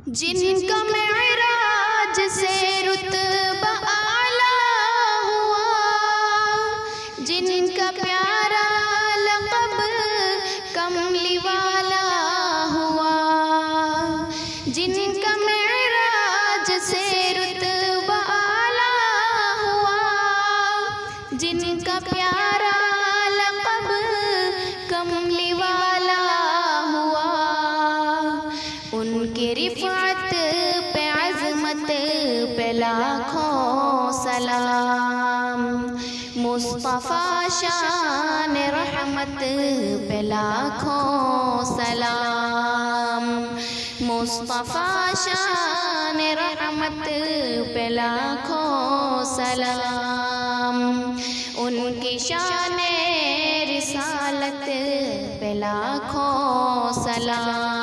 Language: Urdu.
جن کا معراج سے رتبہ اعلیٰ ہوا، جن کا پیارا لقب کملی والا ہوا، جن کا معراج سے رتبہ اعلیٰ ہوا، جن کا پیارا لقب کملی والا ہوا، ان کی رفعت پہ عظمت پہ لاکھوں سلام، مصطفیٰ شان رحمت پہ لاکھوں سلام، مصطفیٰ شان رحمت پہ لاکھوں سلام، ان کی شان رسالت پہ لاکھوں سلام۔